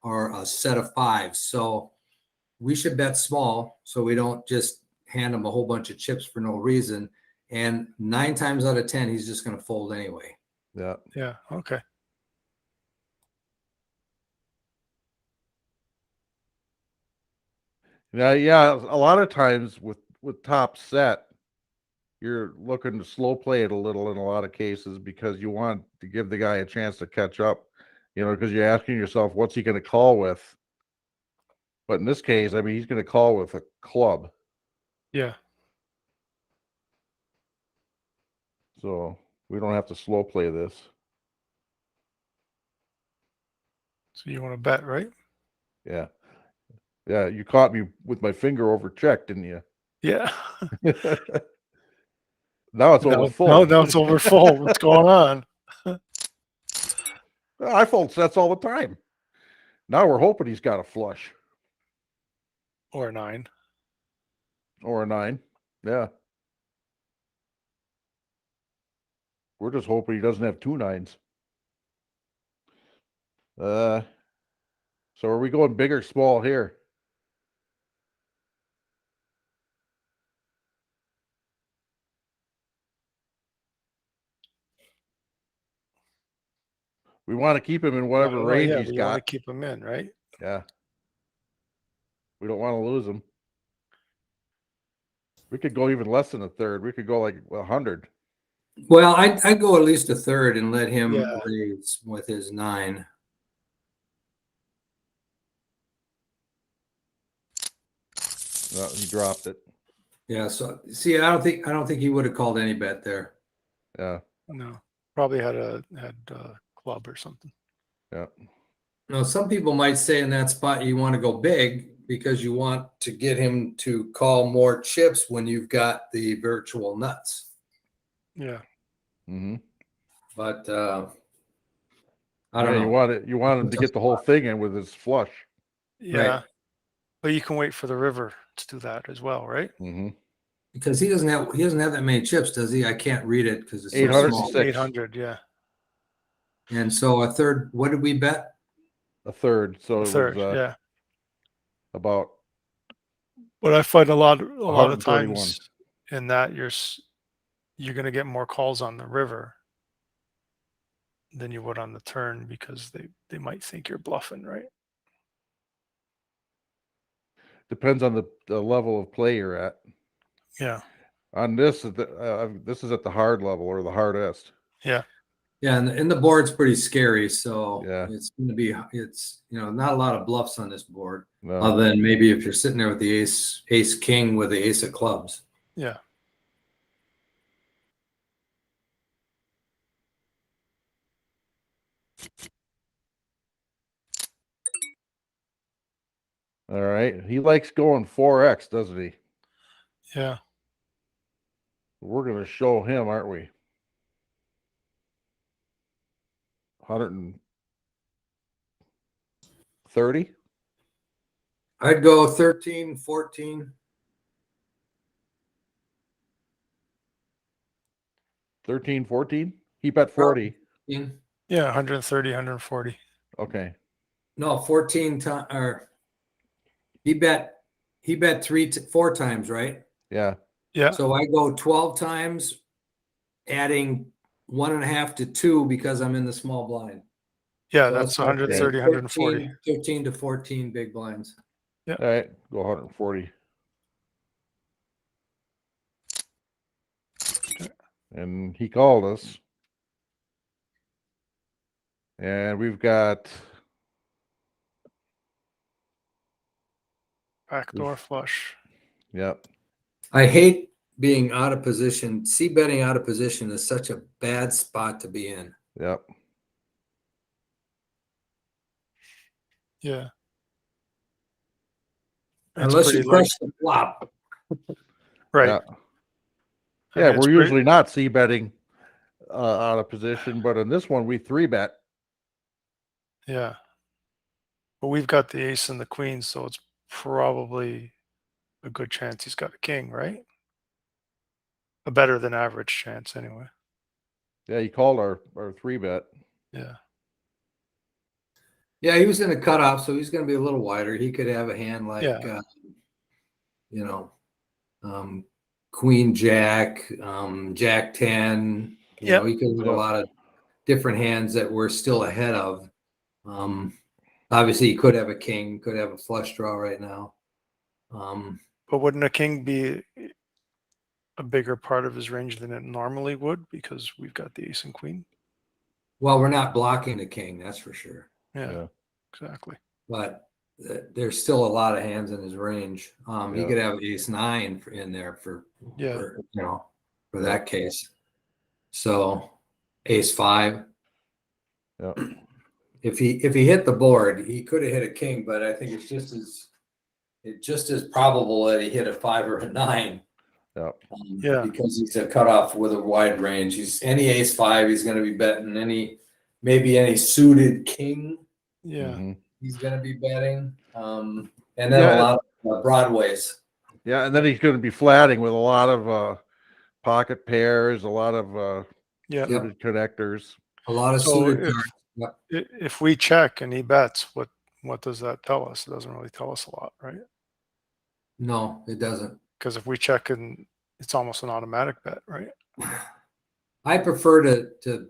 or a set of 5s. So we should bet small so we don't just hand him a whole bunch of chips for no reason. And 9 times out of 10, he's just going to fold anyway. Yeah. Yeah. Okay. Yeah. A lot of times with top set, you're looking to slow play it a little in a lot of cases because you want to give the guy a chance to catch up, because you're asking yourself, what's he going to call with? But in this case, I mean, he's going to call with a club. Yeah. So we don't have to slow play this. So you want to bet, right? Yeah. Yeah. You caught me with my finger over check, didn't you? Yeah. Now it's over full. Now it's over full. What's going on? I fold sets all the time. Now we're hoping he's got a flush Or a 9. or a 9. Yeah. We're just hoping he doesn't have 2 9s. So are we going big or small here? We want to keep him in whatever range yeah, he's but you want got. to keep him in, right? Yeah. We don't want to lose him. We could go even less than a third. We could go like 100. Well, I'd go at least a third and let him Yeah. raise with his 9. No, he dropped it. Yeah. So see, I don't think he would have called any bet there. Yeah. No. Probably had a club or something. Yeah. Now, some people might say in that spot you want to go big because you want to get him to call more chips when you've got the virtual nuts. Yeah. Mm-hmm. But I don't know. You want him to get the whole thing in with his flush. Yeah. Right. But you can wait for the river to do that as well, right? Mm-hmm. Because he doesn't have that many chips, does he? I can't read it because it's so 806. small. 800, yeah. And so a third. What did we bet? A third. So A it third, was yeah. about. But I find a lot of 131. times in that you're going to get more calls on the river than you would on the turn because they might think you're bluffing, right? Depends on the level of play you're at. Yeah. On this, this is at the hard level or the hardest. Yeah. Yeah, and the board's pretty scary, so Yeah. it's going to be not a lot of bluffs on this board, No. other than maybe if you're sitting there with the ace king with the ace of clubs. Yeah. All right. He likes going 4x, doesn't he? Yeah. We're going to show him, aren't we? 130? I'd go 13, 14. 13, 14? He bet 40. Yeah, 130, 140. Okay. No, 14 times. Or he bet 4 times, right? Yeah. Yeah. So I go 12 times, adding 1.5 to 2 because I'm in the small blind. Yeah, So that's like 130, 140. 13 to 14 big blinds. All right. Go 140. And he called us. And we've got Backdoor flush. Yep. I hate being out of position. C-betting out of position is such a bad spot to be in. Yep. Yeah. Unless you crush the flop. Right. Yeah. I mean, We're it's usually not c-betting out of position, but in this one we 3-bet. Yeah. But we've got the ace and the queen, so it's probably a good chance he's got a king, right? A better than average chance, anyway. Yeah, he called our 3-bet. Yeah. Yeah, he was in a cutoff, so he's going to be a little wider. He could have a hand like, Yeah. you know, Queen Jack, Jack 10. You know, he could have a Yep. lot of different hands that we're still ahead of. Obviously, he could have a king, could have a flush draw right now. But wouldn't a king be a bigger part of his range than it normally would because we've got the ace and queen? Well, we're not blocking the king, that's for sure. Yeah. Exactly. But there's still a lot of hands in his range. He Yeah. could have ace 9 in there for you know, for that case. So ace 5. Yeah. If he hit the board, he could have hit a king, but I think it's just as probable that he hit a 5 or a 9. Yeah. Because he's a cutoff with a wide range. He's any ace 5, he's going to be betting maybe any suited king. Yeah. Mm-hmm. He's going to be betting, and then a lot of broadways. Yeah, and then he's going to be flatting with a lot of pocket pairs, a lot of suited connectors. A lot of So suited cards. if we check and he bets, what does that tell us? It doesn't really tell us a lot, right? No, it doesn't. Because if we check and it's almost an automatic bet, right? I prefer to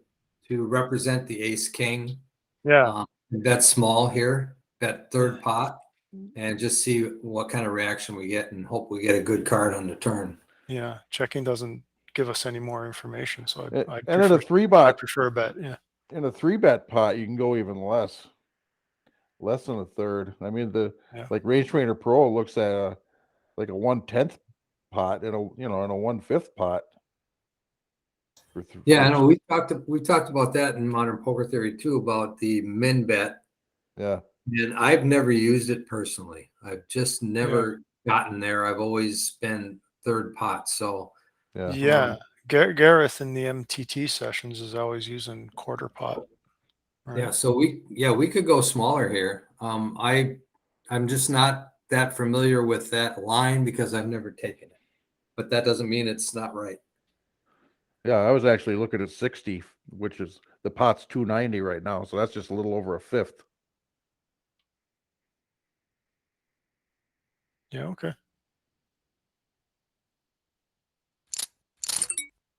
represent the ace king. Yeah. Bet small here, bet third pot, and just see what kind of reaction we get, and hope we get a good card on the turn. Yeah. Checking doesn't give us any more information, so I And in a 3-bet, I prefer a bet. Yeah. in a 3-bet pot, you can go even less than a third. I mean, like Range Trainer Pro looks at like a 1/10 pot in a 1/5 pot. Yeah, I know we talked about that in Modern Poker Theory too, about the min bet. Yeah. And I've never used it personally. I've just never gotten there. I've always been third pot. So yeah. Gareth in the MTT sessions is always using quarter pot. Right? Yeah, so we could go smaller here. I'm just not that familiar with that line because I've never taken it. But that doesn't mean it's not right. Yeah, I was actually looking at 60, which is the pot's 290 right now, so that's just a little over a fifth. Yeah, okay.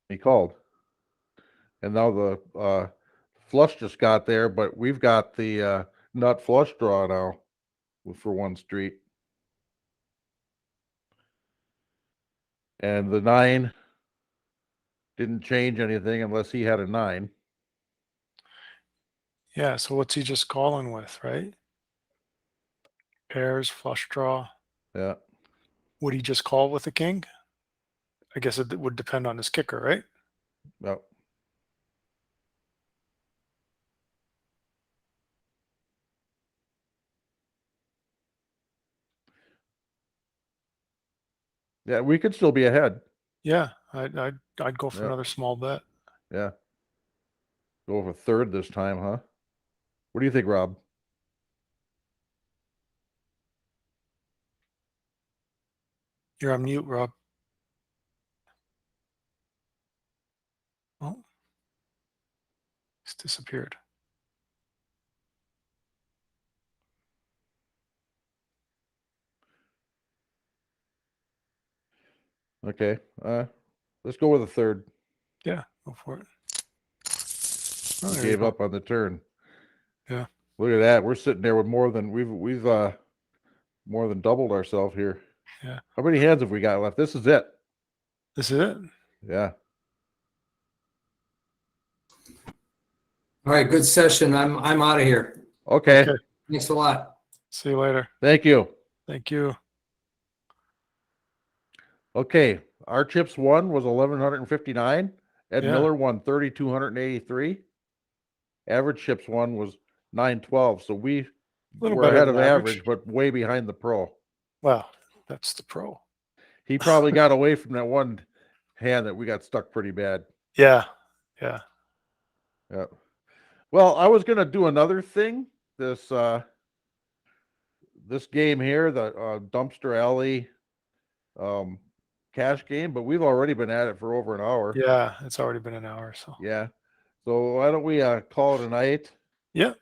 He called. And now the flush just got there, but we've got the nut flush draw now for 1 street. And the 9 didn't change anything unless he had a 9. Yeah, so what's he just calling with, right? Pairs, flush draw. Yeah. Would he just call with a king? I guess it would depend on his kicker, right? Yep. Yeah, we could still be ahead. Yeah, I'd go for another small bet. Yeah. Go over third this time, huh? What do you think, Rob? You're on mute, Rob. Oh, it's disappeared. Okay. Let's go with a third. Yeah, go for it. Oh, He there you gave go. up on the turn. Yeah. Look at that. We're sitting there with more than we've more than doubled ourselves here. Yeah. How many hands have we got left? This is it. This is it. Yeah. All right, good session. I'm out of here. Okay. Thanks a lot. See you later. Thank you. Thank you. Okay. Our chips won was 1,159. Ed Yeah. Miller won 3,283. Average chips won was 912. So we Little were better ahead than of average. average, but way behind the pro. Well, that's the pro. He probably got away from that one hand that we got stuck pretty bad. Yeah. Yeah. Yeah. Well, I was going to do another thing this this game here, the dumpster alley cash game, but we've already been at it for over an hour. Yeah, it's already been an hour. So Yeah. So why don't we call it a night? yeah,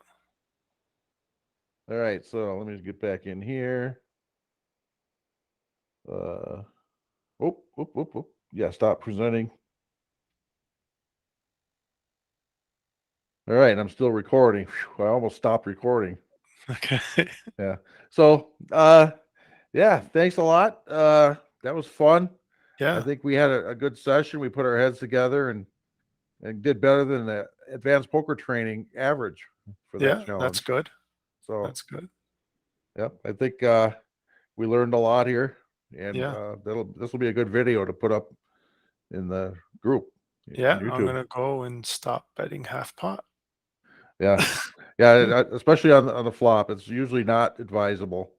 All right. So let me just get back in here. Yeah, stop presenting. All right, I'm still recording. Phew, I almost stopped recording. okay. Yeah. So yeah, thanks a lot. That was fun. I Yeah, think we had a good session. We put our heads together and did better than the advanced poker training average for that yeah, challenge. that's good. So That's good. yeah, I think we learned a lot here, and Yeah. this will be a good video to put up in the group. Yeah, on I'm YouTube. gonna go and stop betting half pot. Yeah, yeah, especially on the flop, it's usually not advisable.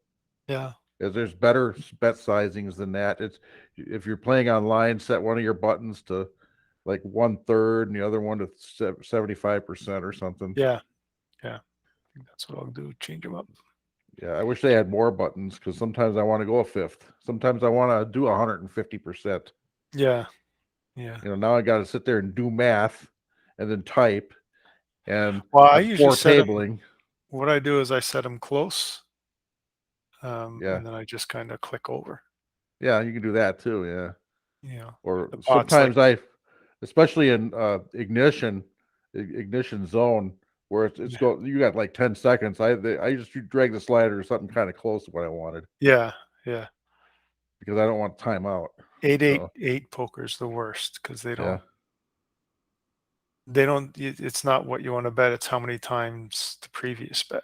Yeah, Because there's better bet sizings than that. It's if you're playing online, set one of your buttons to like 1/3 and the other one to 75% or something. yeah, yeah. I think that's what I'll do. Change them up. Yeah, I wish they had more buttons because sometimes I want to go a fifth. Sometimes I want to do 150%. Yeah, yeah. You know, now I got to sit there and do math and then type and Well, I usually before set them. tabling. What I do is I set them close, Yeah, and then I just kind of click over. yeah, you can do that too. Yeah, You know, or the pot's like, sometimes especially in ignition zone where it's yeah, go you got like 10 seconds. I just drag the slider or something kind of close to what I wanted yeah, yeah. because I don't want timeout. 8-8-8 poker is the worst because Yeah, it's not what you want to bet, it's how many times the previous bet.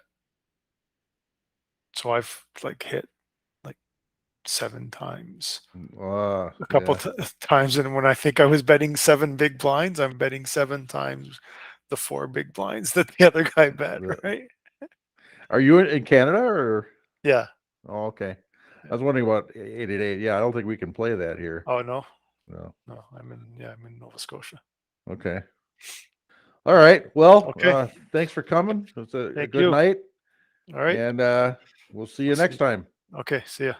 So I've like hit like 7 times, a couple yeah, times, and when I think I was betting 7 big blinds, I'm betting 7 times the 4 big blinds that the other guy bet, yeah. right? Are you in Canada or? Yeah. Oh, okay. I Yeah. was wondering about 888. Yeah, I don't think we can play that here. Oh no, No. no, I'm in Nova Scotia. Okay. All right. Well, Okay. thanks for coming. It's a Thank good you. night, All right. and we'll see you I'll see next you. time. Okay. See ya.